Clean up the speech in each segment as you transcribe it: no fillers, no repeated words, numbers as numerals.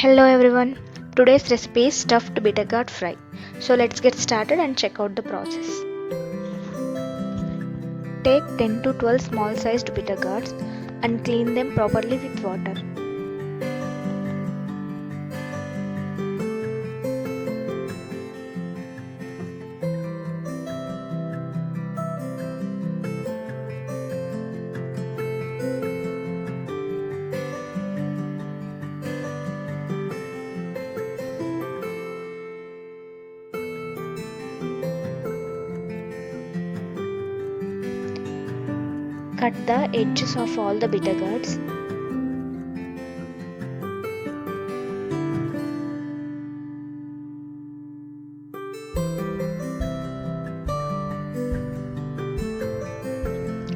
Hello everyone. Today's recipe is stuffed bitter gourd fry. So let's get started and check out the process. Take 10 to 12 small sized bitter gourds and clean them properly with water. Cut the edges of all the bitter gourds.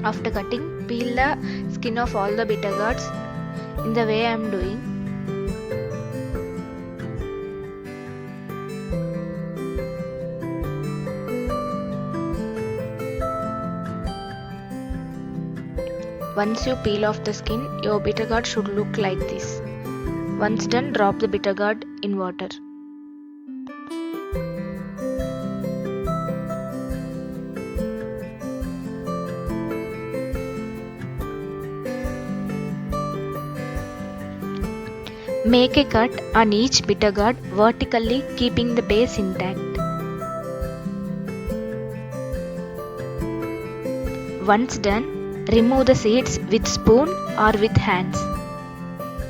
After cutting, peel the skin of all the bitter gourds in the way I am doing. Once you peel off the skin, your bitter gourd should look like this. Once done, drop the bitter gourd in water. Make a cut on each bitter gourd vertically, keeping the base intact. Once done, remove the seeds with spoon or with hands.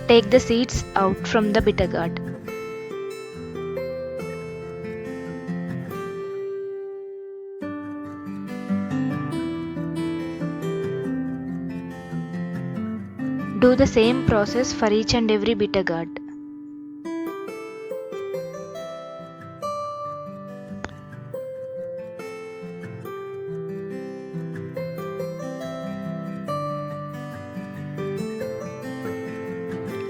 Take the seeds out from the bitter gourd. Do the same process for each and every bitter gourd.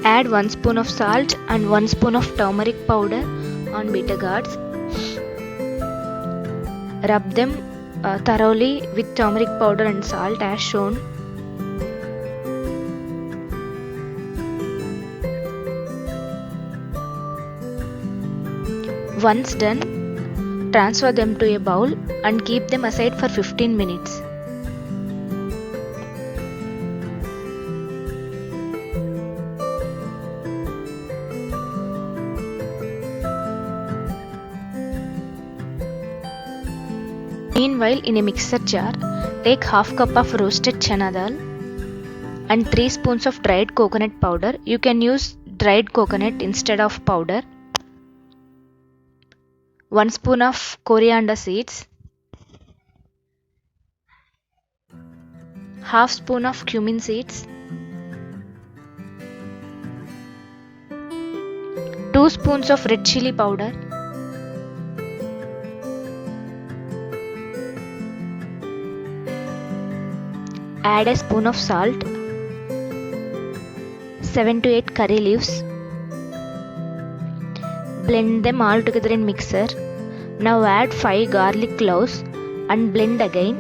Add 1 spoon of salt and 1 spoon of turmeric powder on bitter gourds. Rub them thoroughly with turmeric powder and salt as shown. Once done, transfer them to a bowl and keep them aside for 15 minutes. Meanwhile, in a mixer jar, take half cup of roasted chana dal and 3 spoons of dried coconut powder. You can use dried coconut instead of powder. 1 spoon of coriander seeds, half spoon of cumin seeds, 2 spoons of red chili powder, add a spoon of salt, 7 to 8 curry leaves. Blend them all together in mixer. Now add 5 garlic cloves and blend again.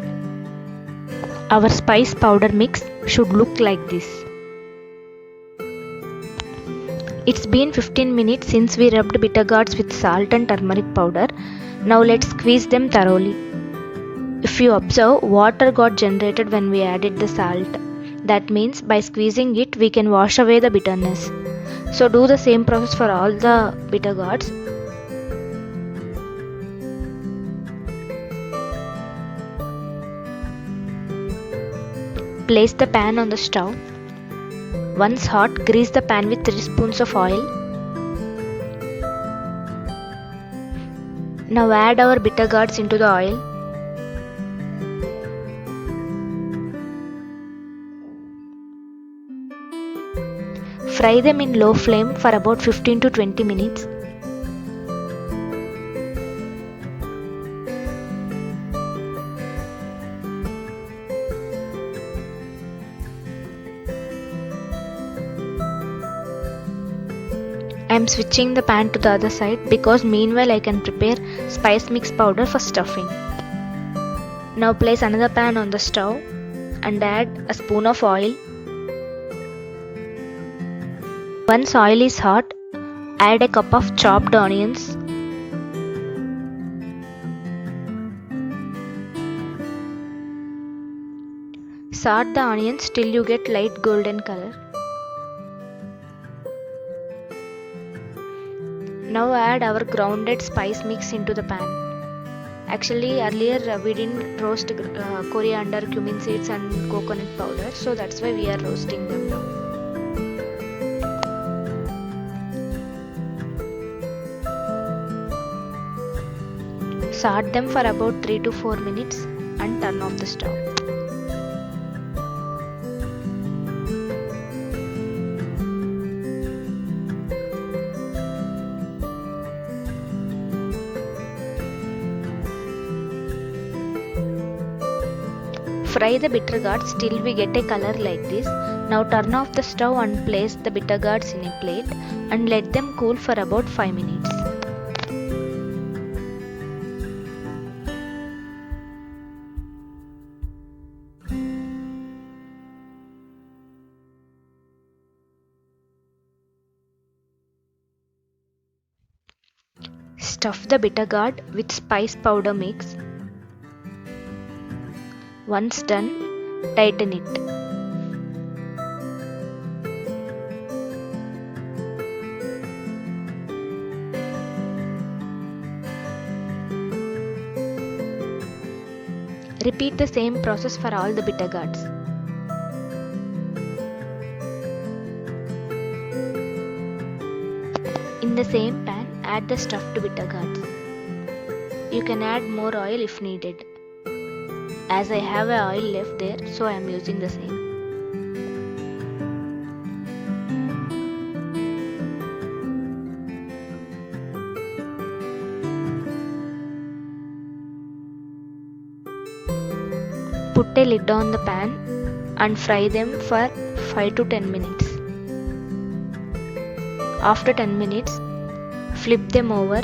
Our spice powder mix should look like this. It's been 15 minutes since we rubbed bitter gourds with salt and turmeric powder. Now let's squeeze them thoroughly. If you observe, water got generated when we added the salt. That means by squeezing it, we can wash away the bitterness. So do the same process for all the bitter gourds. Place the pan on the stove. Once hot, grease the pan with 3 spoons of oil. Now add our bitter gourds into the oil. Fry them in low flame for about 15 to 20 minutes. I am switching the pan to the other side because meanwhile I can prepare spice mix powder for stuffing. Now place another pan on the stove and add a spoon of oil. Once oil is hot, Add a cup of chopped onions. Saute the onions till you get light golden color. Now add our grounded spice mix into the pan. Actually earlier we didn't roast coriander, cumin seeds and coconut powder, so that's why we are roasting them now. Saute them for about 3 to 4 minutes and turn off the stove. Fry the bitter gourds till we get a color like this. Now turn off the stove and place the bitter gourds in a plate and let them cool for about 5 minutes. Stuff the bitter gourd with spice powder mix. Once done, tighten it. Repeat the same process for all the bitter gourds. In the same pan, add the stuffed bitter gourds. You can add more oil if needed. As I have a oil left there, so I am using the same. Put a lid on the pan and fry them for 5 to 10 minutes. After 10 minutes, flip them over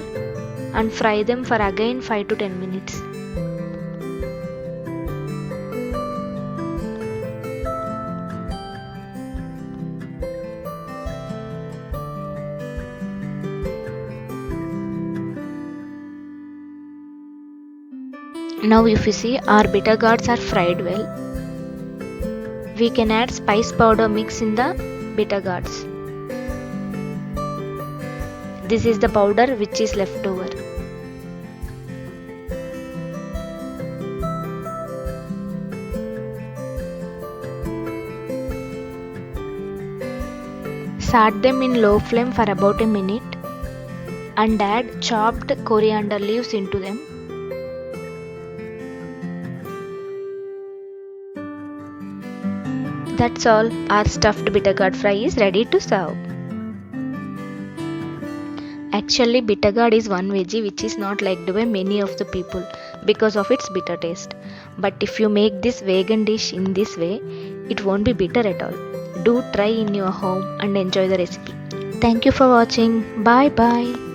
and fry them for again 5 to 10 minutes. Now if you see, our bitter gourds are fried well. We can add spice powder mix in the bitter gourds. This is the powder which is left over. Saute them in low flame for about a minute and add chopped coriander leaves into them. That's all, our stuffed bitter gourd fry is ready to serve. Actually, bitter gourd is one veggie which is not liked by many of the people because of its bitter taste. But if you make this vegan dish in this way, it won't be bitter at all. Do try in your home and enjoy the recipe. Thank you for watching. Bye bye.